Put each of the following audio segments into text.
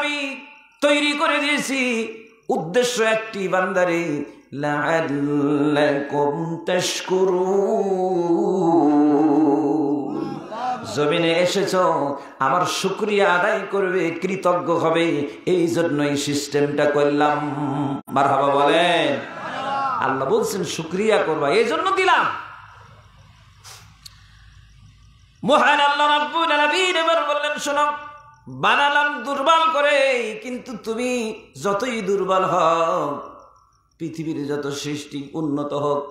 আমি তৈরি করে দিয়েছি, উদ্দেশ্য একটি, বান্দারে লাআল্লাকুম তাশকুরুন, জমিনে এসেছো আমার শুকরিয়া আদায় করবে, কৃতজ্ঞ হবে, এই জন্যই সিস্টেমটা করলাম। মারহাবা বলেন। আল্লাহ বলছেন শুকরিয়া করবা, এই জন্য দিলাম। মহান আল্লাহ রাব্বুল আলামিন এবার বললেন, শোনো, বানালাম দুর্বল করে, কিন্তু তুমি যতই দুর্বল হও, পৃথিবীর যত সৃষ্টি উন্নত হোক,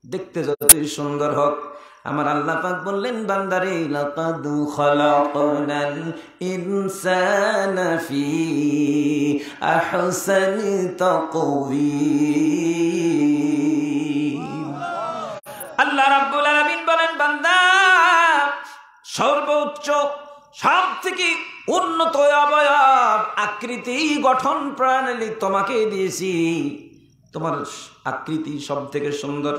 দেখতে যতই সুন্দর হোক, আমার আল্লাহ পাক বললেন, বান্দারে লাকাদ খালাকনাল ইনসানা ফি আহসানি তাকওয়িম। আল্লাহ রাব্বুল আলামিন বলেন, বান্দা, সর্বোচ্চ সব থেকে উন্নত অবয়ব, আকৃতি, গঠন প্রণালী তোমাকে দিয়েছি। তোমার আকৃতি সব থেকে সুন্দর,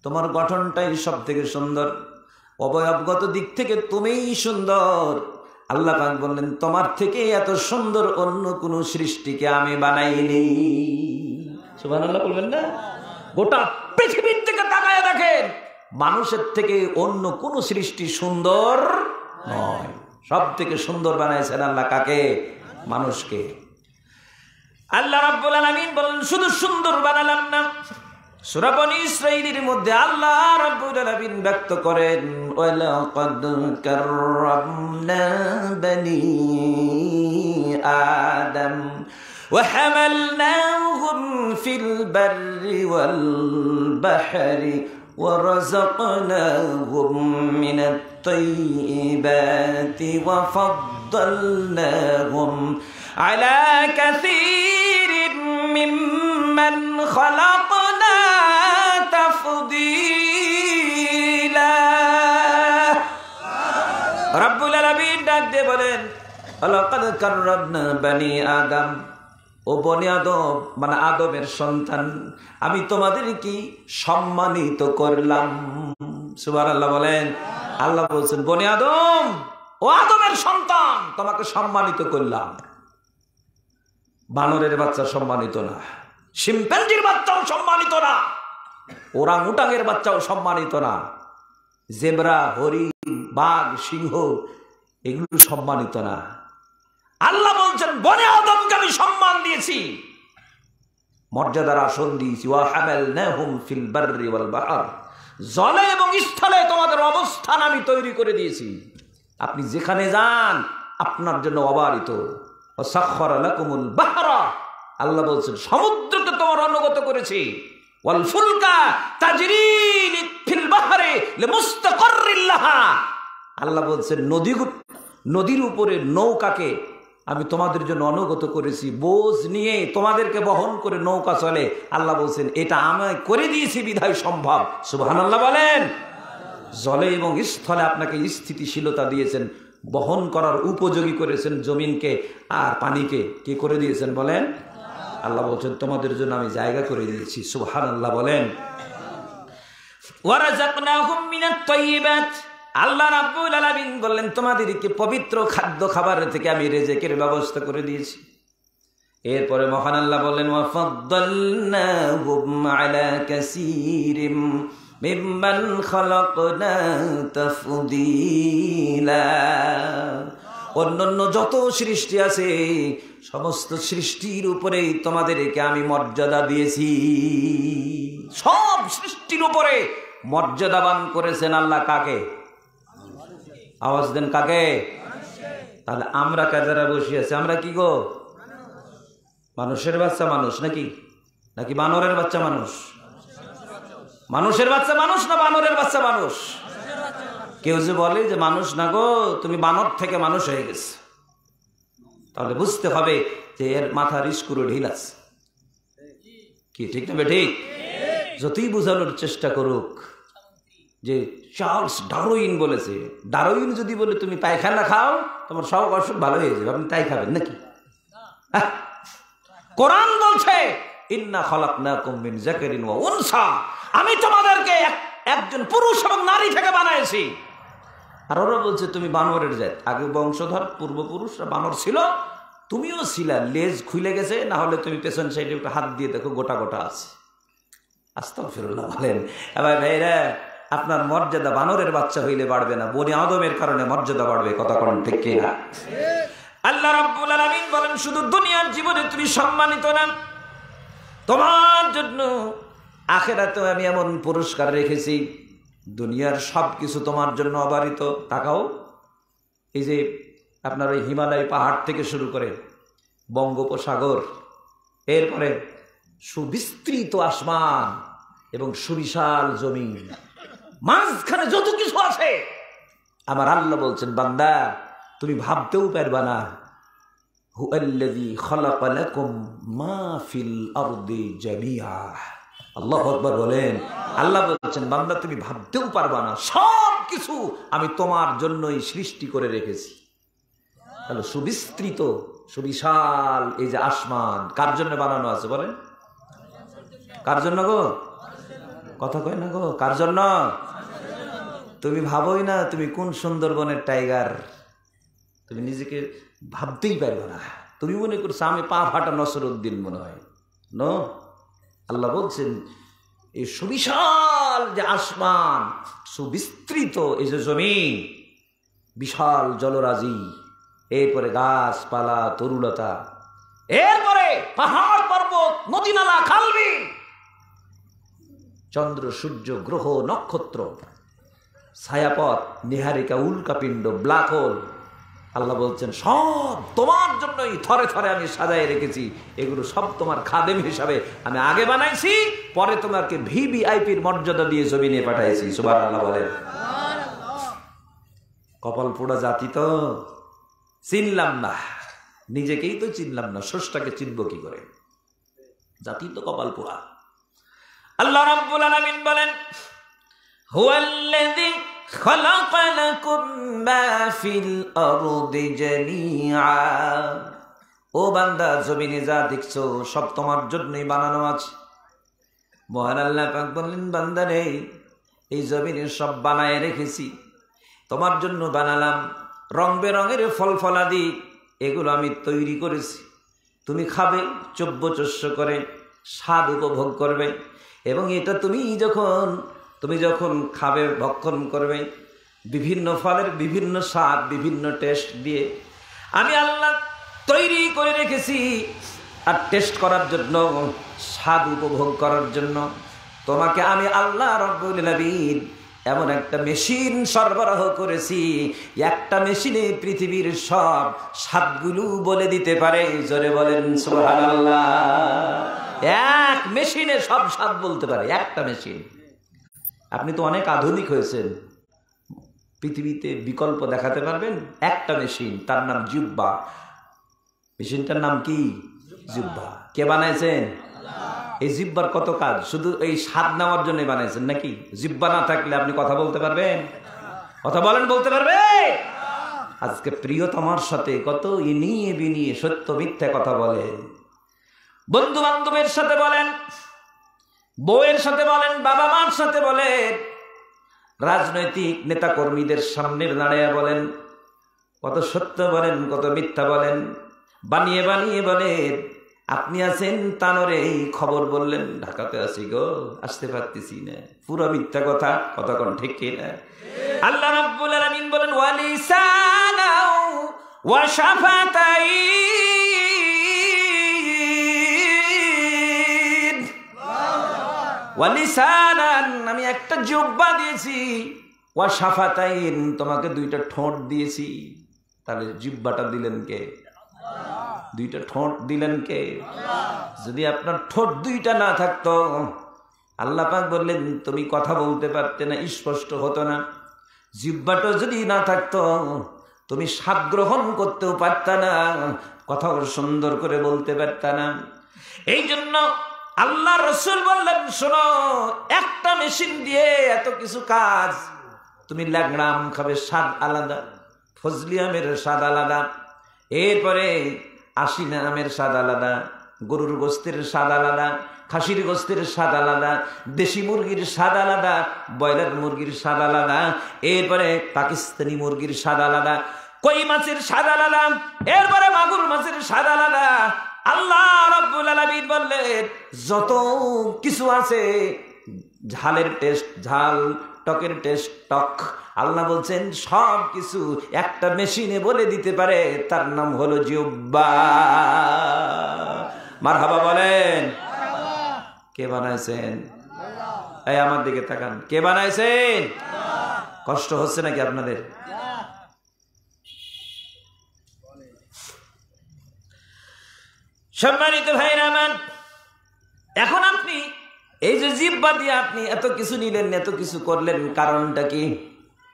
তোমার গঠনটাই সব থেকে সুন্দর, অবয়বগত দিক থেকে তুমিই সুন্দর। আল্লাহ পাক বললেন, তোমার থেকে এত সুন্দর অন্য কোন সৃষ্টিকে আমি বানাইনি। সুবহানাল্লাহ বলবেন না? গোটা পৃথিবীর থেকে তাকায় দেখেন, মানুষের থেকে অন্য কোন সৃষ্টি সুন্দর নয়। সব থেকে সুন্দর বানাইছেন আল্লাহ কাকে? মানুষকে। আল্লাহ রাব্বুল আলামিন বলেন, শুধু সুন্দর বানালাম না, সূরা বনী ইসরাঈলের মধ্যে আল্লাহ রাব্বুল আলামিন ব্যক্ত করেন, ওয়ালাকাদ কাররামনা বনী আদম ওয়া হামালনাহুম ফিল বাররি ওয়াল বাহরি ورزقناهم من الطيبات وفضلناهم على كثير ممن خلقنا تفضيلا। رب العالمين ডাক দিয়ে বলেন, ওয়ালাকাদ কাররামনা বনী আদম, ও বনি আদম, মানে আদমের সন্তান, আমি তোমাদের কি সম্মানিত করলাম। সুবহানাল্লাহ বলেন। আল্লাহ বলছেন, বনি আদম, ও আদমের সন্তান, তোমাকে সম্মানিত করলাম। বানরের বাচ্চা সম্মানিত না, শিম্পাঞ্জির বাচ্চাও সম্মানিত না, ওরাং উটাঙের বাচ্চাও সম্মানিত না, জেব্রা, হরিণ, বাঘ, সিংহ এগুলো সম্মানিত না। আল্লাহ বলছেন, বনি আদমকে আমি সম্মান দিয়েছি, মর্যাদার আসন দিয়েছি। ওয়া হামালনাহুম ফিল বাররি ওয়াল বাহর, জলে এবং স্থলে তোমাদের অবস্থান আমি তৈরি করে দিয়েছি। আপনি যেখানে যান আপনার জন্য অবারিত। ওয়া সাখখারা লাকুমুল বাহরা, আল্লাহ বলছেন সমুদ্রকে তোমার অনুগত করেছি। ওয়াল ফুলকা তাজরি ফিল বাহরি লিমুস্তাকাররিল লাহা, আল্লাহ বলছেন নদীর উপরে নৌকাকে আমি তোমাদের জন্য অনুগত করেছি, বোঝ নিয়ে তোমাদেরকে বহন করে নৌকা চলে। আল্লাহ বলছেন এটা আমি করে দিয়েছি বিধায় সম্ভব। সুবহানাল্লাহ বলেন। জলে এবং স্থলে আপনাকে স্থিতিশীলতা দিয়েছেন, বহন করার উপযোগী করেছেন জমিনকে আর পানিকে। কি করে দিয়েছেন বলেন? আল্লাহ বলছেন তোমাদের জন্য আমি জায়গা করে দিয়েছি। সুবহানাল্লাহ বলেন। ওয়ারাযাকনাহুম মিনাত তাইয়্যিবাত, আল্লাহ রাব্বুল আলামিন বললেন তোমাদেরকে পবিত্র খাদ্য খাবারের থেকে আমি রিজিকের ব্যবস্থা করে দিয়েছি। এরপরে মহান আল্লাহ বললেন, ওয়া ফাদ্দালনাহুম আলা কাসীরিম মিম্মান খালাকনা তাফদীলা, অন্যান্য যত সৃষ্টি আছে সমস্ত সৃষ্টির উপরেই তোমাদেরকে আমি মর্যাদা দিয়েছি। সব সৃষ্টির উপরে মর্যাদাবান করেছেন আল্লাহ কাকে? আওয়াজ দেন, কাকে? তাহলে আমরা কাজারা বসে আছি, আমরা কি গো? মানুষের বাচ্চা মানুষ নাকি? নাকি বানরের বাচ্চা মানুষ? মানুষের বাচ্চা মানুষ না বানরের বাচ্চা মানুষ? কেউ যে বলে যে মানুষ না গো, তুমি বানর থেকে মানুষ হয়ে গেছে, তাহলে বুঝতে হবে যে এর মাথার স্ক্রু ঢিল আছে। কি ঠিক না বেঠিক? যতই বোঝানোর চেষ্টা করুক যে চার্লস ডারউইন বলেছে, ডারউইন যদি বলে তুমি পায়খানা খাও তোমার সব অসুখ ভালো হয়ে যাবে, আপনি তাই খাবেন নাকি? কোরআন বলছে ইন্না খালাকনাকুম মিন যাকারিন ওয়া উনসা, আমি তোমাদেরকে একজন পুরুষ এবং নারী থেকে বানাইছি। আর ওরা বলছে তুমি বানরের জাত, আগে বংশধর পূর্বপুরুষরা বানর ছিল, তুমিও ছিলা, লেজ খুলে গেছে, না হলে তুমি পেছন সাইডে একটু হাত দিয়ে দেখো গোটা গোটা আছে। আস্তাগফিরুল্লাহ বলেন। এবার ভাইরা, আপনার মর্যাদা বানরের বাচ্চা হইলে বাড়বে না, বনি আদমের কারণে মর্যাদা বাড়বে। কথা কোন ঠিক কিনা? আল্লাহ রাব্বুল আলামিন বলেন, শুধু দুনিয়ার জীবনে তুমি সম্মানিত না, তোমার জন্য আখিরাতেও আমি এমন পুরস্কার রেখেছি, দুনিয়ার সব কিছু তোমার জন্য অবারিত। তাকাও, এই যে আপনার ওই হিমালয় পাহাড় থেকে শুরু করে বঙ্গোপসাগর, এরপরে সুবিস্তৃত আসমান এবং সুবিশাল জমিন, মাঝখানে যত কিছু আছে, আমার আল্লাহ বলছেন, বান্দা তুমি ভাবতেও পারবা না। হুয়াল্লাযী খালাকা লাকুম মা ফিল আরদি জামিআ। আল্লাহু আকবার বলেন। আল্লাহ বলছেন, বান্দা তুমি ভাবতেও পারবা না, সব কিছু আমি তোমার জন্যই সৃষ্টি করে রেখেছি। তাহলে সুবিস্তৃত সুবিশাল এই যে আসমান কার জন্য বানানো আছে বলেন? কার জন্য গো? কথা কয় না গো, কার জন্য? তুমি ভাবোই না তুমি কোন সুন্দরবনের টাইগার, তুমি নিজেকে ভাবতেই পারবে না। তুমি মনে করছো আমি পা ফাটা নসরুদ্দিন মনে হয়। নো, আল্লাহ বলছেন এই সুবিশাল যে আসমান, সুবিস্তৃত এই যে জমিন, বিশাল জলরাজি, এরপরে গাছপালা তরুলতা, এরপরে পাহাড় পর্বত নদী নালা খালবিল, চন্দ্র সূর্য গ্রহ নক্ষত্র, ছায়াপথ নীহারিকা উল্কাপিণ্ড ব্ল্যাক হোল। আল্লাহ বলছেন সব তোমার জন্যই থরে থরে আমি সাজায় রেখেছি। এগুলো সব তোমার খাদেম হিসাবে আমি আগে বানাইছি, পরে তোমাকে ভিভিআইপির মর্যাদা দিয়ে জমিনে পাঠাইছি। সুবহানাল্লাহ বলেন। কপাল পোড়া জাতি তো, চিনলাম না, নিজেকেই তো চিনলাম না, স্রষ্টাকে চিনব কি করে? জাতি তো কপাল পোড়া। আল্লাহ রাব্বুল আলামিন বলেন, হুয়াল্লাযী খালাকা লাকুম মা ফিল আরদি জামিআ। ও বান্দা, জমিনে যা দেখছো সব তোমার জন্যই বানানো আছে। মহান আল্লাহ পাক বললেন, বান্দা রে, এই জমিনে সব বানায় রেখেছি, তোমার জন্য বানালাম। রং বেরঙের ফল ফলাদি এগুলো আমি তৈরি করেছি, তুমি খাবে চব্যচস্য করে, স্বাদ উপভোগ করবে। এবং এটা তুমি যখন খাবে, ভক্ষণ করবে, বিভিন্ন ফলের বিভিন্ন স্বাদ, বিভিন্ন টেস্ট দিয়ে আমি আল্লাহ তৈরি করে রেখেছি। আর টেস্ট করার জন্য, স্বাদ উপভোগ করার জন্য তোমাকে আমি আল্লাহ রাব্বুল আলামিন এমন একটা মেশিন সরবরাহ করেছি, একটা মেশিনে পৃথিবীর সব স্বাদগুলো বলে দিতে পারে। জোরে বলেন সুবহানাল্লাহ। এক মেশিনে সব স্বাদ বলতে পারে, একটা মেশিন। আপনি তো অনেক আধুনিক হয়েছেন, পৃথিবীতে বিকল্প দেখাতে পারবেন? একটা মেশিন, তার নাম জিহ্বা। মেশিনটার নাম কি? জিহ্বা। কে বানাইছেন? এই জিহ্বার কত কাজ, শুধু এই স্বাদ নেওয়ার জন্য বানাইছেন নাকি? জিহ্বা না থাকলে আপনি কথা বলতে পারবেন? কথা বলেন, বলতে পারবে? আজকে প্রিয়তমার সাথে কত ইনিয়ে বিনিয়ে সত্য মিথ্যা কথা বলেন, বন্ধু বান্ধবের সাথে বলেন, বউয়ের সাথে বলেন, বাবা মার সাথে বলেন, রাজনৈতিক নেতা কর্মীদের সামনে দাঁড়িয়ে বলেন, কত সত্য বলেন, কত মিথ্যা বলেন, বানিয়ে বানিয়ে বলেন। আপনি আছেন তানরে, এই খবর বললেন ঢাকাতে আছি গো, আসতে পারতেছি না, পুরো মিথ্যা কথা। কথা কোন ঠিক কিনা? আল্লাহ রাব্বুল আলামিন বলেন, ওয়ালিসানাও ওয়া শাফাতাইন। ওয়ালিসানান, আমি একটা জিহ্বা দিয়েছি, ওয়া শাফাতাইন, তোমাকে দুইটা ঠোঁট দিয়েছি। তাহলে জিহ্বাটা দিলেন কে? দুইটা ঠোঁট দিলেন কে? যদি আপনার ঠোঁট দুইটা না থাকতো, আল্লাহ পাক বললেন তুমি কথা বলতে পারতে না, স্পষ্ট হতো না। জিহ্বাটা যদি না থাকতো, তুমি স্বাদ গ্রহণ করতেও পারতা না, কথাও সুন্দর করে বলতে পারতা না। এই জন্য আল্লাহ রাসূল বললেন, শোনো, একটা মেশিন দিয়ে এত কিছু কাজ। তুমি ল্যাংড়া আম খাবে, স্বাদ আলাদা, ফজলি আমের স্বাদ আলাদা, এরপরে আশিনা আমের স্বাদ আলাদা, গরুর গোস্তের স্বাদ আলাদা, খাসির গোস্তের স্বাদ আলাদা, দেশি মুরগির স্বাদ আলাদা, ব্রয়লার মুরগির স্বাদ আলাদা, এরপরে পাকিস্তানি মুরগির স্বাদ আলাদা। কই মাছের স্বাদ আলাদা, এরপরে মাগুর মাছের স্বাদ আলাদা। আল্লাহ রাব্বুল আলামিন বললেন যত কিছু আছে, ঝালের টেস্ট ঝাল, টকের টেস্ট টক, আল্লাহ বলছেন সব কিছু একটা মেশিনে বলে দিতে পারে, তার নাম হলো জিহ্বা। মারহাবা বলেন। কে বানাইছেন? এই আমার দিকে তাকান, কে বানাইছেন? কষ্ট হচ্ছে নাকি আপনাদের? সম্মানিত ভাইরা আমার, এখন আপনি এই যে জিহ্বা দিয়ে আপনি এত কিছু নিলেন, এত কিছু করলেন, কারণটা কি?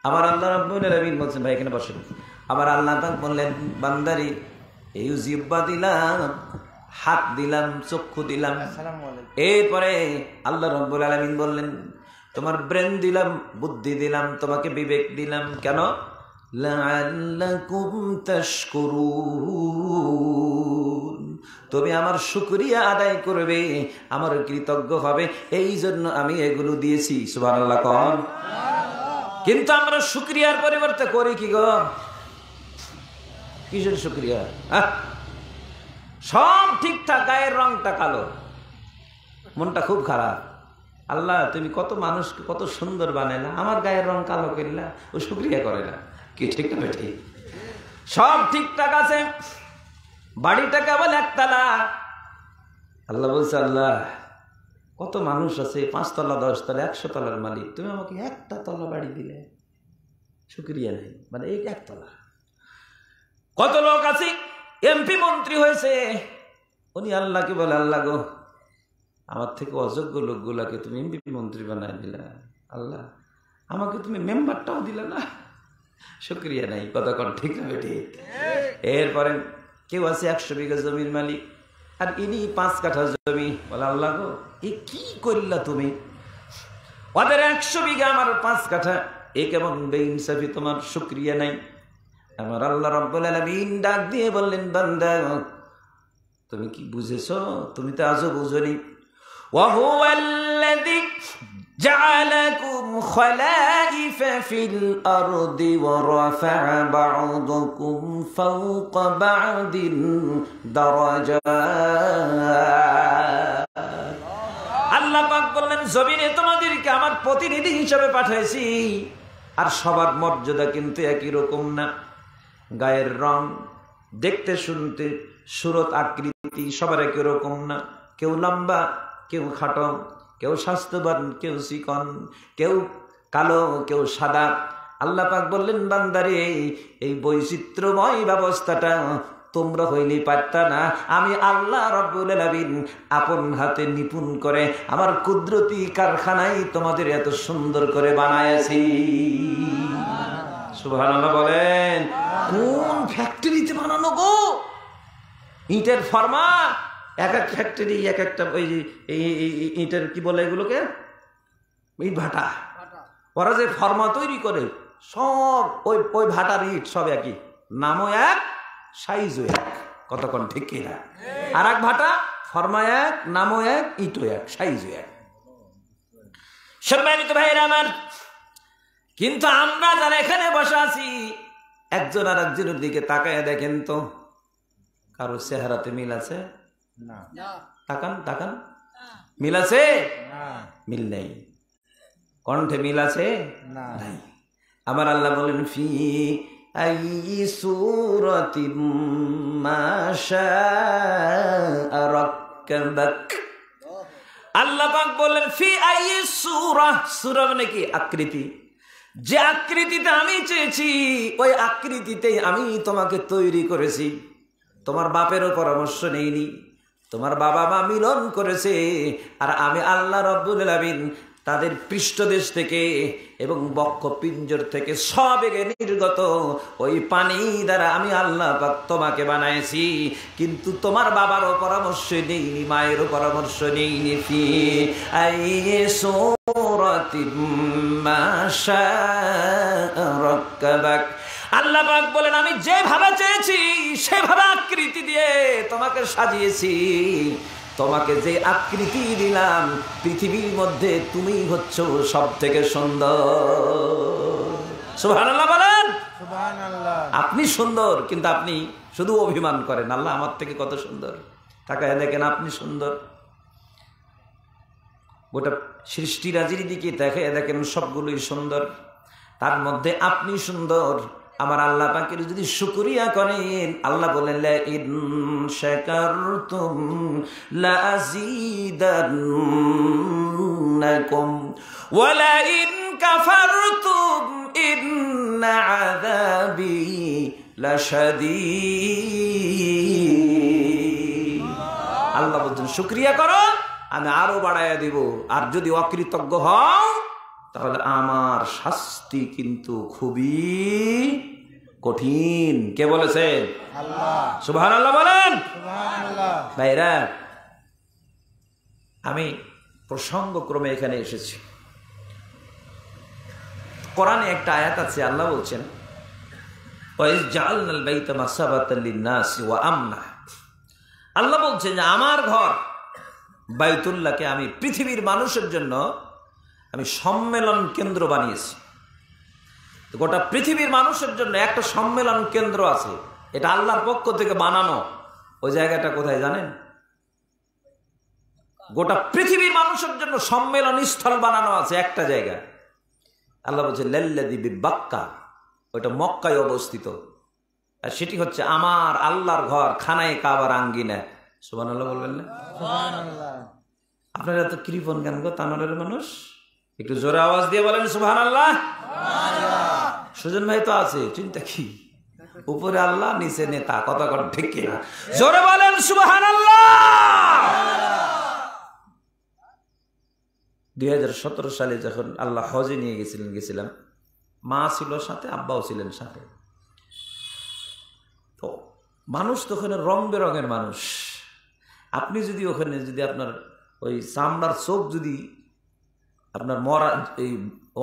আমার আল্লাহ রাব্বুল আলামিন বলছেন, ভাই এখানে বসেন। আমার আল্লাহ পাক বললেন, বান্দারি এই জিহ্বা দিলাম, হাত দিলাম, চক্ষু দিলাম, এরপরে আল্লাহ রাব্বুল আলামিন বললেন তোমার ব্রেন দিলাম, বুদ্ধি দিলাম, তোমাকে বিবেক দিলাম। কেন? লাআল্লাকুম তাশকুরুন, তুমি আমার শুকরিয়া আদায় করবে, আমার কৃতজ্ঞ হবে, এই জন্য আমি এগুলো দিয়েছি। সুবহানাল্লাহ কোন। কিন্তু আমরা শুকরিয়ার পরিবর্তে করি কি গো? কিসের শুকরিয়া? সব ঠিকঠাক, গায়ের রংটা কালো, মনটা খুব খারাপ। আল্লাহ তুমি কত মানুষকে কত সুন্দর বানাইলা, আমার গায়ের রং কালো করিলা, ও শুকরিয়া করে না। কি ঠিক না ঠিক? সব ঠিকঠাক আছে, বাড়িটা কেবল একতলা। আল্লাহ বলছে, আল্লাহ কত মানুষ আছে, 5 তলা 10 তলা 100 তলার মালিক, তুমি আমাকে একটা তলা বাড়ি দিলে, শুকরিয়া নেই, মানে এই একতলা। কত লোক আছে এমপি মন্ত্রী হয়েছে, উনি আল্লাহকে বলে, আল্লাহ গো আমার থেকে অযোগ্য লোকগুলাকে তুমি এমপি মন্ত্রী বানায় দিলা, আল্লাহ আমাকে তুমি মেম্বারটাও দিলে না, শুকরিয়া নাই। কথা কন ঠিক না ঠিক? এরপরে কেউ আছে 100 বিঘা জমির মালিক, আর ইনি 5 কাঠা জমি, বলে আল্লাহ গো এ কি করলা তুমি, ওদের 100 বিঘা আমার 5 কাঠা, এ কেমন বেইনসাফি, তোমার শুকরিয়া নাই। আমার আল্লাহ রাব্বুল আলামিন ডাক দিয়ে বললেন, বান্দা তুমি কি বুঝেছো? তুমি তো আজও বুঝোনি। ওয়া হুয়াল্লাযী জাআলাকুম খলাইফা ফিল আরদি ওয়া রাফা'a বা'দাকুম ফাওকা বা'দিন দারাজাত। আল্লাহ পাক বললেন, জমিনে তোমাদেরকে আমার প্রতিনিধি হিসেবে পাঠাইছি, আর সবার মর্যাদা কিন্তু একই রকম না। গায়ের রং, দেখতে শুনতে, সুরত আকৃতি সবার একই রকম না। কেউ লম্বা, কেউ খাটো, কেউ স্বাস্থ্যবান, কেউ চিকন, কেউ কালো, কেউ সাদা। আল্লাহ পাক বললেন, বান্দারে এই বৈচিত্র্যময় ব্যবস্থাটা তোমরা হইলেই পারতা না, আমি আল্লাহ রাব্বুল আলামিন আপন হাতে নিপুণ করে আমার কুদরতি কারখানায় তোমাদের এত সুন্দর করে বানাইছি। সুবহানাল্লাহ বলেন। কোন ফ্যাক্টরিতে বানানো গো? ইটের ফর্মা, এক এক ফ্যাক্টরি এক একটা, ওই ইটের কি বলে এগুলোকে, ইট ভাটা, ওরা যে ফর্মা তৈরি করে সব ওই ভাটার ইট সব একই, নামও এক, সাইজও এক। কতক্ষণ ঠিক কিনা? আর এক ভাটা, ফর্মা এক, নামও এক, ইটও এক, সাইজও এক। সম্মানিত ভাইরা আমার, কিন্তু আমরা যারা এখানে বসে আছি, একজন আর একজনের দিকে তাকায় দেখেন তো, কারো চেহারাতে মিল আছে? না। তাকান তাকান, মিল আছে? মিল নেই। কণ্ঠে মিল আছে? নাই। আমার আল্লাহ বলেন, ফি আইয়ি সূরাতিম মা শাআ রাক্কাবাক। আল্লাহ পাক বলেন, ফি আইয়ি সূরা, সূরা মানে কি? আকৃতি। যে আকৃতিতে আমি চেয়েছি ওই আকৃতিতেই আমি তোমাকে তৈরি করেছি। তোমার বাপেরও পরামর্শ নেইনি, তোমার বাবা মা মিলন করেছে, আর আমি আল্লাহ রাব্বুল আলামিন তাদের পৃষ্ঠদেশ থেকে এবং বক্ষ পিঞ্জর থেকে সবেগে নির্গত ওই পানি দ্বারা আমি আল্লাহ পাক তোমাকে বানাইছি। কিন্তু তোমার বাবারও পরামর্শ নেইনি, মায়েরও পরামর্শ নেইনি। ফি আইয়ি সূরাতিম মা শাআ রাক্কাবাক। আল্লাহ পাক বলেন, আমি যেভাবে চেয়েছি সেভাবে আকৃতি দিয়ে তোমাকে সাজিয়েছি। তোমাকে যে আকৃতি দিলাম, পৃথিবীর মধ্যে তুমি হচ্ছ সব থেকে সুন্দর। সুবহানাল্লাহ বলেন। সুবহানাল্লাহ। আপনি সুন্দর, কিন্তু আপনি শুধু অভিমান করেন আল্লাহ আমার থেকে কত সুন্দর। তাকায় দেখেন আপনি সুন্দর। গোটা সৃষ্টিরাজির দিকে দেখেন সবগুলোই সুন্দর, তার মধ্যে আপনি সুন্দর। আমার আল্লাহ পাকের যদি শুকরিয়া করেন, আল্লাহ বলেন লা ইন শাকারতুম লা আযীদান্নাকুম ওয়া লা ইন কাফারতুম ইন্না আযাবি লাশাদীদ। আল্লাহ বলেন শুকরিয়া করো, আমি আরো বাড়াইয়া দিব, আর যদি অকৃতজ্ঞ হও তাহলে আমার শাস্তি কিন্তু খুবই কঠিন। কে বলেছেন? আল্লাহ। সুবহানাল্লাহ বলেন। সুবহানাল্লাহ। ভাইরা, আমি প্রসঙ্গক্রমে এখানে এসেছি। কোরআনে একটা আয়াত আছে, আল্লাহ বলছেন ওয়াইজ জাআলনাল বাইতা মাসাবাতাল লিন-নাসি ওয়া আমনা। আল্লাহ বলছেন যে আমার ঘর বাইতুল্লাহকে আমি পৃথিবীর মানুষের জন্য আমি সম্মেলন কেন্দ্র বানিয়েছি। গোটা পৃথিবীর মানুষের জন্য একটা সম্মেলন কেন্দ্র আছে, এটা আল্লাহর পক্ষ থেকে বানানো। ওই জায়গাটা কোথায় জানেন? গোটা পৃথিবীর মানুষের জন্য সম্মেলন স্থল বানানো আছে একটা জায়গা। আল্লাহ বলছে লাল্লাযী বিবাক্কা, ওইটা মক্কায় অবস্থিত, আর সেটি হচ্ছে আমার আল্লাহর ঘর, খানায়ে কাবার আঙ্গিনা। সুবহানাল্লাহ বলবেন না? সুবহানাল্লাহ। আপনারা তো কৃপণ কেন গো তানোরের মানুষ? একটু জোরে আওয়াজ দিয়ে বলেন সুবহানাল্লাহ। সুজন ভাই তো আছে, চিন্তা কি? উপরে আল্লাহ, নিচে নেতা, কথা কর ঠিক কিনা? জোরে বলেন সুবহানাল্লাহ। 2017 সালে যখন আল্লাহ হজে নিয়ে গেছিলাম, মা ছিল সাথে, আব্বাও ছিলেন সাথে। তো মানুষ তো ওখানে রং বেরঙের মানুষ। আপনি যদি ওখানে যদি আপনার ওই চামড়ার চোখ যদি আপনার মরা এই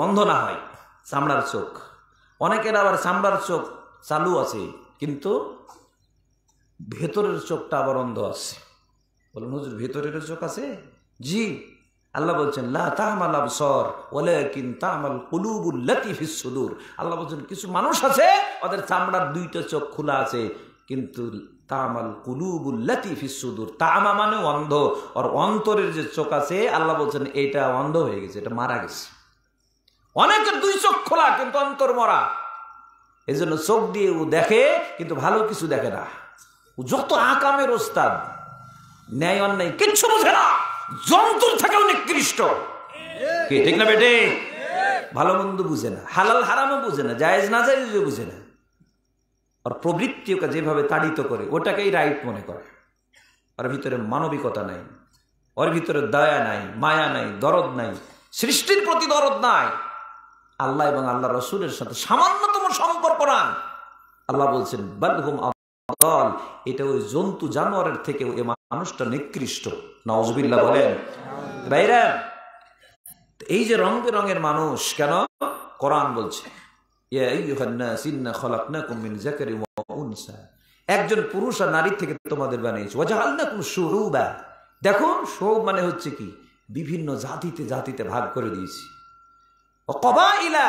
অন্ধ না হয়, চামড়ার চোখ, অনেকের আবার চামড়ার চোখ চালু আছে কিন্তু ভেতরের চোখটা আবার অন্ধ আছে। বলুন হুজুর ভেতরের চোখ আছে? জি, আল্লাহ বলছেন লা তা'মাল আবসার ওয়ালাকিন তা'মাল কুলুবুল লাতী ফিস সুদূর। আল্লাহ বলছেন কিছু মানুষ আছে ওদের চামড়ার দুইটা চোখ খোলা আছে, কিন্তু তা'মাল কুলুবুল লাতী ফিস সুদূর, তা'মা মানে অন্ধ, আর অন্তরের যে চোখ আছে আল্লাহ বলছেন এটা অন্ধ হয়ে গেছে, এটা মারা গেছে। অনেকের দুই চোখ খোলা কিন্তু অন্তর মরা। এই জন্য চোখ দিয়ে ও দেখে কিন্তু ভালো কিছু দেখে না। ও যত আকামের ওস্তাদ, ন্যায় অন্যায় কিচ্ছু বোঝে না, জন্তুর থেকেও নিকৃষ্ট। কি ঠিক না বেটে? ভালো মন্দ বুঝে না, হালাল হারামও বুঝে না, জায়েজ না জায়েজও বুঝে না। আর প্রবৃত্তি ওকে যেভাবে তাড়িত করে ওটাকেই রাইট মনে করে। ওর ভিতরে মানবিকতা নাই, ওর ভিতরে দয়া নাই, মায়া নাই, দরদ নাই, সৃষ্টির প্রতি দরদ নাই, আল্লাহ এবং আল্লাহ রসুলের সাথে সামান্যতম সম্পর্ক না। আল্লাহ বলছেন বালহুম আদাল, এটা ওই জন্তু জানোয়ারের থেকে ওই মানুষটা নিকৃষ্ট। নাউজুবিল্লাহ বলেন। ভাইরা, এই যে রং বেরঙের মানুষ, কেন কোরআন বলছে ইয়া আইয়ুহান নাস ইন্না খালাকনাকুম মিন যাকারিন ওয়া উনসা, একজন পুরুষ আর নারী থেকে তোমাদের বানিয়েছি। ওয়া জাআলনাকুম শুরুবা, দেখো শুরুব মানে হচ্ছে কি, বিভিন্ন জাতিতে জাতিতে ভাগ করে দিয়েছি। ও কবাইলা,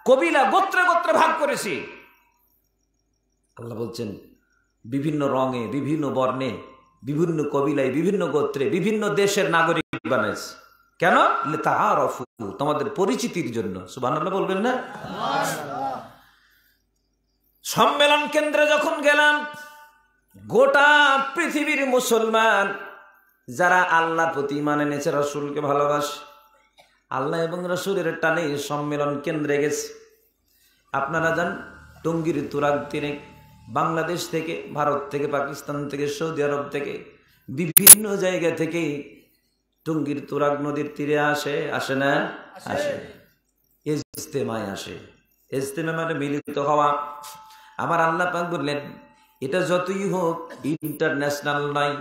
কবিলা, গোত্রে গোত্রে ভাগ করেছি। আল্লাহ বলছেন বিভিন্ন রঙে, বিভিন্ন বর্ণে, বিভিন্ন কবিলায়, বিভিন্ন গোত্রে, বিভিন্ন দেশের নাগরিক বানাইছে। কেন? লিতাআরাফু, তোমাদের পরিচিতির জন্য। সুবহানাল্লাহ বলবেন না? সম্মেলন কেন্দ্রে যখন গেলাম, গোটা পৃথিবীর মুসলমান যারা আল্লাহর প্রতি ঈমান এনেছে, রাসূলকে ভালোবাসে, আল্লাহ এবং রাসূলের টানে সম্মেলন কেন্দ্রে গেছে। আপনারা যান টঙ্গীর তুরাগ তীরে, বাংলাদেশ থেকে, ভারত থেকে, পাকিস্তান থেকে, সৌদি আরব থেকে, বিভিন্ন জায়গা থেকে টঙ্গীর তুরাগ নদীর তীরে আসে না? আসে। ইজতেমায় আসে। ইজতেমা মানে মিলিত হওয়া। আমার আল্লাহ পাক বললেন এটা যতই হোক ইন্টারন্যাশনাল নাই,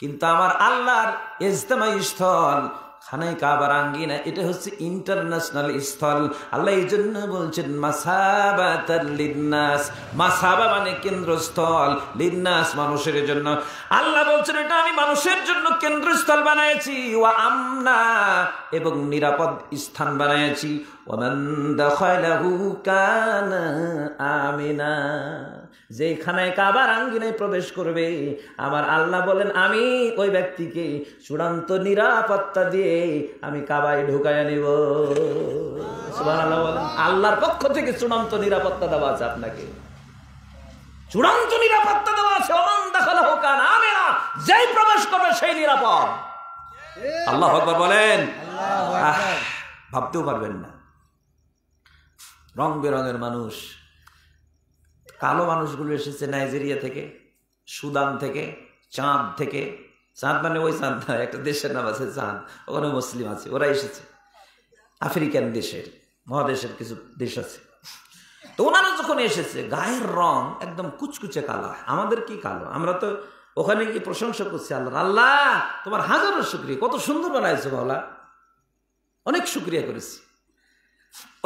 কিন্তু আমার আল্লাহর ইজতেমাই স্থল খানায় কাবার আঙ্গিনা এটা হচ্ছে ইন্টারন্যাশনাল স্থল। আল্লাহ এই জন্য বলছেন মাসাবাতাল লিন্নাস, মাসাবা মানে কেন্দ্রস্থল, লিন্নাস মানুষের জন্য। আল্লাহ বলছেন এটা আমি মানুষের জন্য কেন্দ্রস্থল বানিয়েছি, ওয়া আমনা এবং নিরাপদ স্থান বানিয়েছি, ওয়ামান দাখালাহু কানা আমিনা। যেখানে কাবার আঙ্গিনায় প্রবেশ করবে আমার আল্লাহ বলেন আমি ওই ব্যক্তিকে চূড়ান্ত নিরাপত্তা দিয়ে আমি কাবায় ঢুকাইয়া নিব। সুবহানাল্লাহ বলেন। আল্লাহর পক্ষ থেকে চূড়ান্ত নিরাপত্তা দেওয়া আছে আপনাকে, চূড়ান্ত নিরাপত্তা দেওয়া আছে। ওমান দাখালাহু কানা আমিনা, যেই প্রবেশ করবে সেই নিরাপদ। আল্লাহু আকবার বলেন। ভাবতেও পারবেন না, রং বেরঙের মানুষ, কালো মানুষগুলো এসেছে নাইজেরিয়া থেকে, সুদান থেকে, চাঁদ থেকে। চাঁদ মানে ওই চাঁদ না, একটা দেশের নাম আছে চাঁদ, ওখানে মুসলিম আছে, ওরা এসেছে আফ্রিকান দেশের, মহাদেশের কিছু দেশ আছে। তো ওনারা যখন এসেছে গায়ের রং একদম কুচকুচে কালো, আমাদের কি কালো, আমরা তো ওখানে গিয়ে প্রশংসা করছি আল্লাহ, আল্লাহ তোমার হাজারো শুকরিয়া, কত সুন্দর বানাইছো বাবা, অনেক শুকরিয়া করেছি।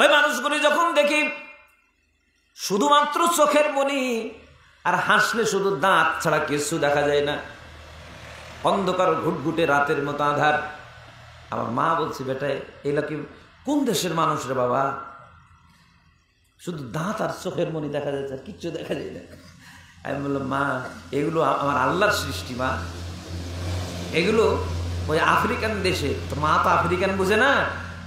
ওই মানুষগুলি যখন দেখি শুধুমাত্র চোখের মনি, আর হাসলে শুধু দাঁত ছাড়া কিছু দেখা যায় না, অন্ধকার ঘুটঘুটে রাতের মতো আধার। আমার মা বলছে বেটা এগুলা কি কোন দেশের মানুষ রে বাবা, শুধু দাঁত আর চোখের মনি দেখা যাচ্ছে, কিচ্ছু দেখা যায় না। আমি বললাম মা এগুলো আমার আল্লাহর সৃষ্টি মা, এগুলো ওই আফ্রিকান দেশে, তো মা তো আফ্রিকান বুঝে না।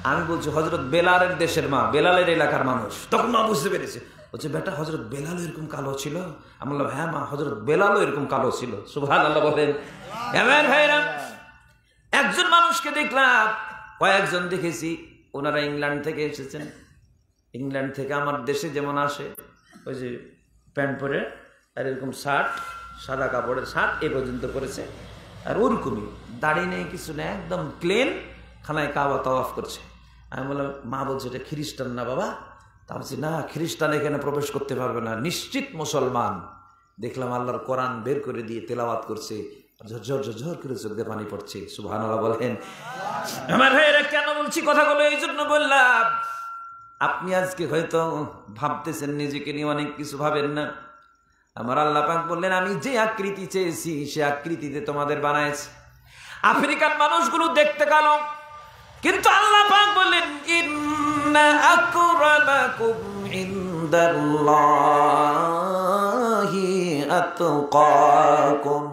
আমি বলছি হজরত বেলালের দেশের মা, বেলালের এলাকার মানুষ। তখন মা বুঝতে পেরেছে, বলছে বেটা হজরত বেলালও এরকম কালো ছিল? আমি বললাম হ্যাঁ মা, হজরত বেলালও এরকম কালো ছিল। সুবহানাল্লাহ বলেন। ভাইরা, একজন মানুষকে দেখলাম, কয়েকজন দেখেছি, ওনারা ইংল্যান্ড থেকে এসেছেন। ইংল্যান্ড থেকে আমার দেশে যেমন আসে, ওই যে প্যান্ট পরে আর এরকম শার্ট, সাদা কাপড়ের শার্ট এ পর্যন্ত পরেছে, আর ওরকমই দাড়ি নেই, কিছু নেই, একদম প্লেন, খানায় কাবা তাওয়াফ করছে। আমি বললাম মা বলছে এটা খ্রিস্টান না বাবা? তা বলছি না, খ্রিস্টান এখানে প্রবেশ করতে পারবে না, নিশ্চিত মুসলমান। দেখলাম আল্লাহর কোরআন বের করে দিয়ে তেলাওয়াত করছে, ঝরঝর ঝরঝর করে চোখ দিয়ে পানি পড়ছে। সুবহানাল্লাহ বলেন। আমার ভাইয়েরা কেন বলছি কথাগুলো, এই জন্য বললাম, আপনি আজকে হয়তো ভাবতেছেন নিজেকে নিয়ে অনেক কিছু ভাবেন না। আমার আল্লাহ পাক বললেন আমি যে আকৃতি চেয়েছি সে আকৃতিতে তোমাদের বানাইছি। আফ্রিকান মানুষগুলো দেখতে কালো, কিন্তু আল্লাহ পাক বললেন ইন্না আকরামাকুম ইনদাল্লাহি আতকাকুম,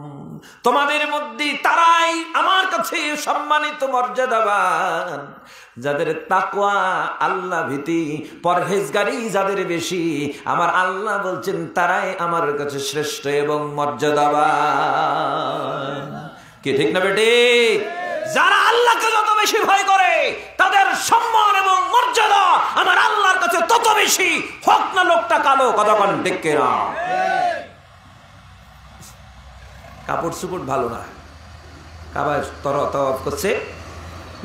তোমাদের মধ্যে তারাই আমার কাছে সম্মানিত মর্যাদাবান, যাদের তাকওয়া আল্লাহ ভীতি পরহেজগারি যাদের বেশি। আমার আল্লাহ বলছেন তারাই আমার কাছে শ্রেষ্ঠ এবং মর্যাদাবান। কি ঠিক না বেটি? যারা আল্লাহকে যত বেশি ভয় করে তাদের সম্মান এবং মর্যাদা আমার আল্লাহর কাছে তত বেশি, হোক না লোকটা কালো। কতক্ষণ দেখে না, কাপড় চুপড় ভালো না, কাবায় তওয়াফ করছে,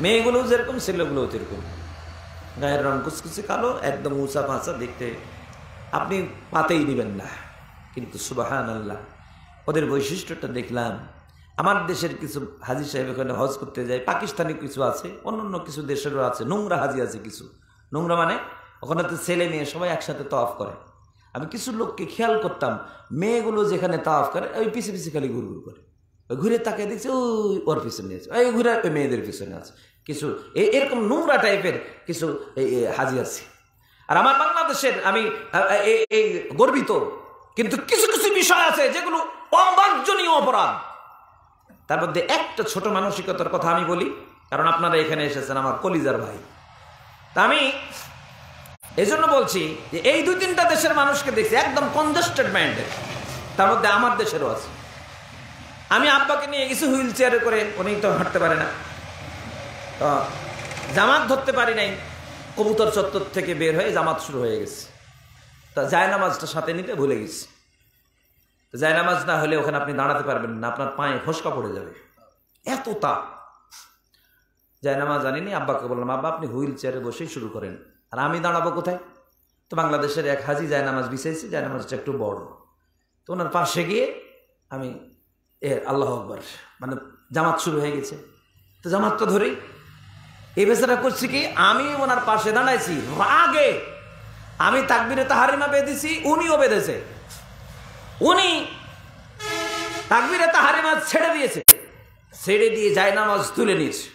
মেয়েগুলো যেরকম ছেলেগুলো যেরকম, গায়ের রং কুচকুচি কালো, একদম উঁচা পাঁচা, দেখতে আপনি পাতেই দিবেন না। কিন্তু সুবহানাল্লাহ ওদের বৈশিষ্ট্যটা দেখলাম। আমার দেশের কিছু হাজি সাহেব এখানে হজ করতে যায়, পাকিস্তানি কিছু আছে, অন্যান্য কিছু দেশেরও আছে, নোংরা হাজি আছে কিছু। নোংরা মানে ওখানে তো ছেলে মেয়ে সবাই একসাথে তাওয়াফ করে। আমি কিছু লোককে খেয়াল করতাম, মেয়েগুলো যেখানে তাওয়াফ করে ওই পিছে পিছে খালি ঘুর ঘুর করে, ঘুরে তাকে দেখছে ওই ওর পিছনে আছে, ওই ঘুরে ওই মেয়েদের পিছনে আছে, কিছু এরকম নোংরা টাইপের কিছু হাজি আছে। আর আমার বাংলাদেশের আমি এই গর্বিত, কিন্তু কিছু কিছু বিষয় আছে যেগুলো অমার্জনীয় অপরাধ। তার মধ্যে একটা ছোট মানসিকতার কথা আমি বলি, কারণ আপনারা এখানে এসেছেন আমার কলিজার ভাই। তা আমি এই জন্য বলছি যে এই দুই তিনটা দেশের মানুষকে দেখছি একদম কনজাস্টেড মাইন্ডের, তার মধ্যে আমার দেশেরও আছে। আমি আব্বাকে নিয়ে গেছি হুইল চেয়ারে করে, উনি তো হাঁটতে পারে না, তো জামাত ধরতে পারি নাই, কবুতর চত্বর থেকে বের হয়ে জামাত শুরু হয়ে গেছে। তা জায়নামাজটা সাথে নিতে ভুলে গেছি। জায়নামাজ না হলে ওখানে আপনি দাঁড়াতে পারবেন না, আপনার পায়ে ফসকা পড়ে যাবে, এত তাপ। জায়নামাজ জানিনি, আব্বাকে বললাম আব্বা আপনি হুইল চেয়ারে বসেই শুরু করেন, আর আমি দাঁড়াবো কোথায়? তো বাংলাদেশের এক হাজি জায়নামাজ বিছাইছি, জায়নামাজটা একটু বড়, তো ওনার পাশে গিয়ে আমি আল্লাহু আকবার, মানে জামাত শুরু হয়ে গেছে, তো জামাতটা ধরেই এই বেচারা করছি কি, আমি ওনার পাশে দাঁড়াইছি রাগে, আমি তাকবীরে তাহরিমা বেঁধেছি, উনিও বেঁধেছে। উনি তাকবীরে তাহরিমা ছেড়ে দিয়েছে, ছেড়ে দিয়ে জায়নামাজ তুলে নিয়েছে,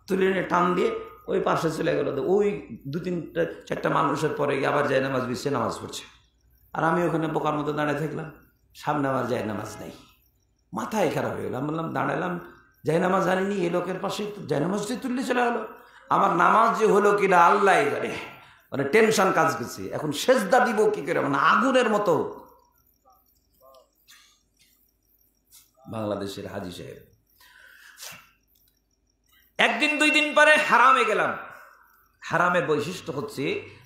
তুলে নিয়ে টান দিয়ে ওই পাশে চলে গেল। ওই 2-3-4টা মানুষের পরে গিয়ে আবার জায়নামাজ বিছিয়ে নামাজ পড়ছে, আর আমি ওখানে বোকার মতো দাঁড়িয়ে থাকলাম, সামনে আমার জায়নামাজ নেই। মাথায় খারাপ হয়ে গেল। আমি বললাম, দাঁড়ালাম জায়নামাজ জানিনি, এই লোকের পাশে জায়নামাজটি তুললে চলে গেলো। আমার নামাজ যে হলো কিনা আল্লাহ জানে, মানে টেনশন কাজ করছে। এখন সেজদা দিব কি করে, মানে আগুনের মতো। বাংলাদেশের হাজী সাহেব, একদিন 2 দিন পরে হারামে গেলাম। হারামের বৈশিষ্ট্য হচ্ছে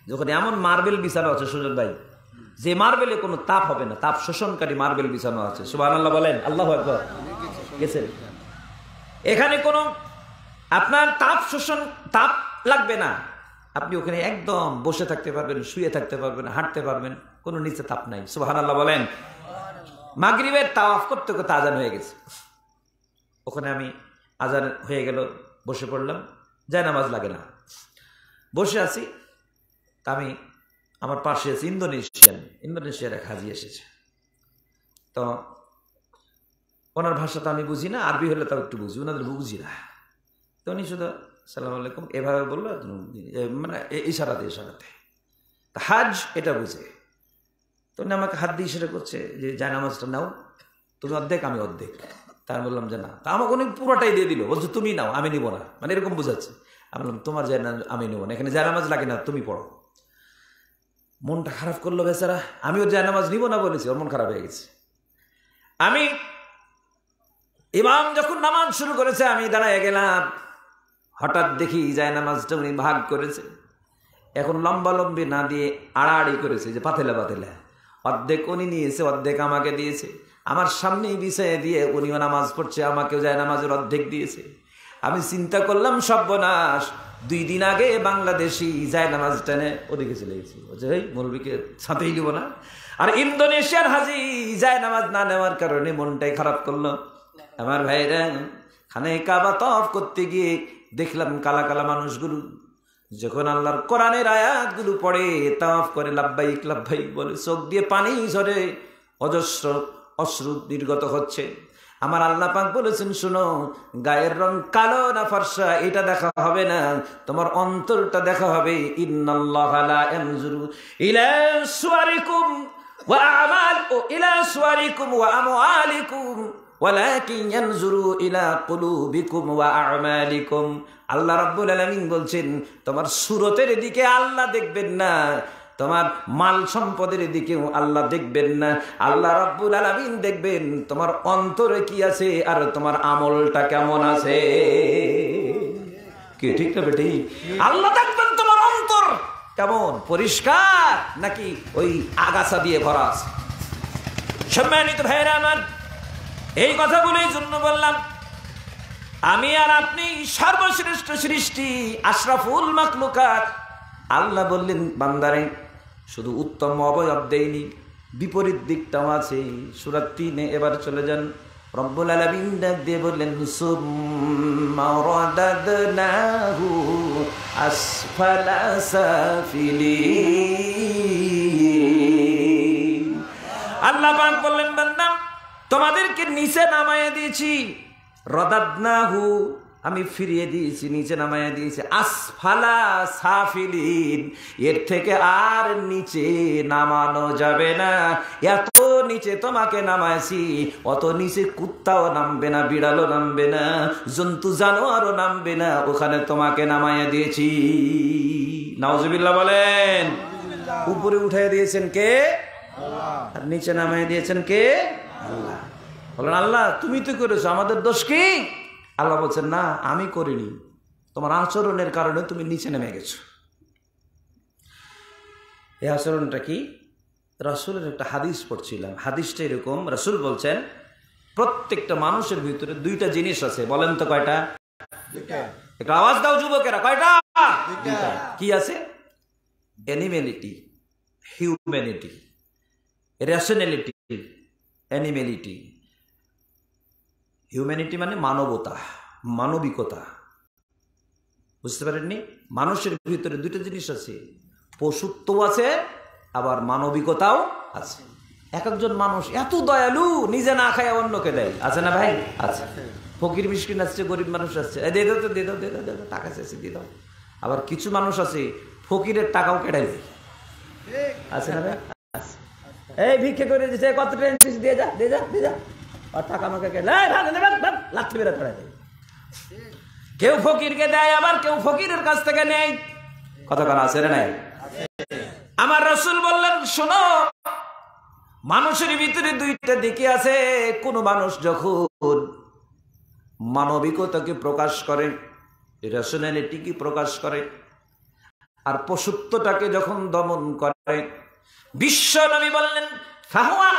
যখন এমন মার্বেল বিছানো আছে সুজন ভাই, যে মার্বেলে কোনো তাপ হবে না, তাপ শোষণকারী মার্বেল বিছানো আছে। সুবহানাল্লাহ বলেন, আল্লাহু আকবার। গেছেন এখানে কোনো আপনার তাপ লাগবে না, আপনি ওখানে একদম বসে থাকতে পারবেন, শুয়ে থাকতে পারবেন, হাঁটতে পারবেন, কোনো নিচে তাপ নাই। সুবহানাল্লাহ বলেন। মাগরিবের তাওয়াফ করতে করতে আজান হয়ে গেছে, ওখানে আমি আজান হয়ে গেল, বসে পড়লাম, জায়নামাজ লাগে না, বসে আছি। আমি আমার পাশে আছি ইন্দোনেশিয়ার এক হাজি এসেছে। তো ওনার ভাষা তো আমি বুঝি না, আরবি হলে তাও একটু বুঝি, ওনাদের বুঝি না। তো উনি শুধু সালাম আলাইকুম এভাবে বললো, মানে ইশারাতে। হাজ এটা বুঝে, তো উনি আমাকে হাত দিয়ে ইশারা করছে যে জায়নামাজটা নাও, তুমি অর্ধেক আমি অর্ধেক। তাই বললাম যে না, তা আমাকে উনি পুরোটাই দিয়ে দিল, বলছে তুমি নাও আমি নিব না, মানে এরকম বোঝাচ্ছে। আমি বললাম তোমার জায়নামাজ আমি নেবো না, এখানে জায়নামাজ লাগে না, তুমি পড়ো। মনটা খারাপ করলো বেচারা, আমি ওর জায়নামাজ নিব না বলেছি, ওর মন খারাপ হয়ে গেছে। আমি ইমাম যখন নামাজ শুরু করেছে আমি দাঁড়ায় গেলাম, হঠাৎ দেখি জায়নামাজটা উনি ভাগ করেছে। এখন লম্বালম্বি না দিয়ে আড়াআড়ি করেছে, যে পাতেলা অর্ধেক উনি নিয়েছে, অর্ধেক আমাকে দিয়েছে। আমার সামনেই বিছাইয়ে দিয়ে উনিও নামাজ পড়ছে, আমাকেও জায়নামাজের অর্ধেক দিয়েছে। আমি চিন্তা করলাম সর্বনাশ, 2 দিন আগে বাংলাদেশি জায়নামাজ টেনে ওদিকে চলে গেছি, বলছে এই মৌলবীকে সাথেই দিব না। আর ইন্দোনেশিয়ার হাজি জায়নামাজ না নেওয়ার কারণে মনটাই খারাপ করলো। আমার ভাইরা, খানে কাবা তওয়াফ করতে গিয়ে দেখলাম কালা কালা মানুষগুলো যখন আল্লাহর কোরআনের আয়াতগুলো পড়ে তাওয়াফ করে লাব্বাইক লাব্বাইক বলে, চোখ দিয়ে পানি ঝরে, অজস্র অশ্রু নির্গত হচ্ছে। আমার আল্লাহ পাক বলেছেন, শোনো, গায়ের রং কালো না ফর্সা এটা দেখা হবে না, তোমার অন্তরটা দেখা হবে। ইন্নাল্লাহা লা ইয়ানজুরু ইলা সুওয়ারিকুম ওয়া সুওয়ারিকুম ওয়া আমওয়ালিকুম ওয়ালাকিন ইয়ানজুরু ইলা কুলুবিকুম ওয়া আ'মালিকুম। আল্লাহ রাব্বুল আলামিন বলছেন, তোমার সুরতের দিকে আল্লাহ দেখবেন না, তোমার মাল সম্পদের দিকেও আল্লাহ দেখবেন না। আল্লাহ রাব্বুল আলামিন দেখবেন তোমার অন্তরে কি আছে আর তোমার আমলটা কেমন আছে। কি ঠিক না বেটি? আল্লাহ দেখবেন তোমার অন্তর কেমন, পরিষ্কার নাকি ওই আগাছা দিয়ে ভরা আছে। সম্মানিত ভাইরা আমার, এই কথাগুলোর জন্য বললাম, আমি আর আপনি সর্বশ্রেষ্ঠ সৃষ্টি, আশরাফুল মাখলুকাত। আল্লাহ বললেন, বান্দারে শুধু উত্তম অবয়ব দেয়নি, বিপরীত দিকটাও আছে। সূরা 3-এ এবার চলে যান, রব্বুল আলামিন ডাক দিয়ে বললেন, সুম্মা রাদাদনাহু আসফালা সাফিলিন। আল্লাহ পাক বললেন, বান্দা তোমাদেরকে নিচে নামায়া দিয়েছি। রাদাদনাহু আমি ফিরিয়ে দিয়েছি, নিচে নামায়া দিয়েছি। আসফালা সাফিলিন, এর থেকে আর নিচে নামানো যাবে না। এত নিচে তোমাকে নামাইছি, অত নিচে কুত্তাও নামবে না, বিড়ালও নামবে না, জন্তু জানোয়ারও নামবে না, ওখানে তোমাকে নামায়া দিয়েছি। নাউজুবিল্লাহ বলেন। উপরে উঠাই দিয়েছেন কে? আল্লাহ। আর নিচে নামায়া দিয়েছেন কে? আল্লাহ। বলেন, আল্লাহ তুমি তো করেছো, আমাদের দোষ কি? আল্লাহ বলছেন, না আমি করিনি, তোমার আচরণের কারণে তুমি নিচে নেমে গেছো। এই আচরণটা কি? রাসূলের একটা হাদিস পড়ছিলাম, হাদিসটা এরকম, রাসূল বলছেন প্রত্যেকটা মানুষের ভিতরে 2টা জিনিস আছে। বলেন তো কয়টা? একটা আওয়াজ দাও যুবকেরা, কয়টা? কি আছে? অ্যানিমেলিটি, হিউম্যানিটি, রেশনালিটি, অ্যানিমেলিটি। হিউম্যানিটি মানে মানবতা, মানবিকতা। বুঝতে পারেননি? মানুষের ভিতরে দুইটা জিনিস আছে, পশুত্ব আছে আবার মানবিকতাও আছে। এক একজন মানুষ এত দয়ালু, নিজে না খায় অন্যকে দেয়, আছে না ভাই? আছে। ফকির মিসকিন আসছে, গরিব মানুষ আসছে, দিয়ে দাও তো, দিয়ে দাও, দিয়ে দাও, দিয়ে দাও, টাকা চাইছে দিয়ে দাও। আবার কিছু মানুষ আছে ফকিরের টাকাও কেড়াই দেয়, আছে না ভাই? আছে। এই ভিক্ষে করে দিচ্ছে, কত ট্রেন দিয়ে যা, দিয়ে যা, দিয়ে যা, আর টাকা আমাকে লাঠি বেড়ে তাড়াই দেয়। কেউ ফকিরকে দেয়, আবার কেউ ফকিরের কাছ থেকে নেয়। কতক্ষণ আছে রে নাই? আমার রাসূল বললেন, শোনো, মানুষের ভিতরে দুইটা দিকে আছে। কোন মানুষ যখন মানবিকতাকে প্রকাশ করে, রেশনালিটিকে প্রকাশ করে, আর পশুত্বটাকে যখন দমন করে, বিশ্ব নবী বললেন, ফাহুয়া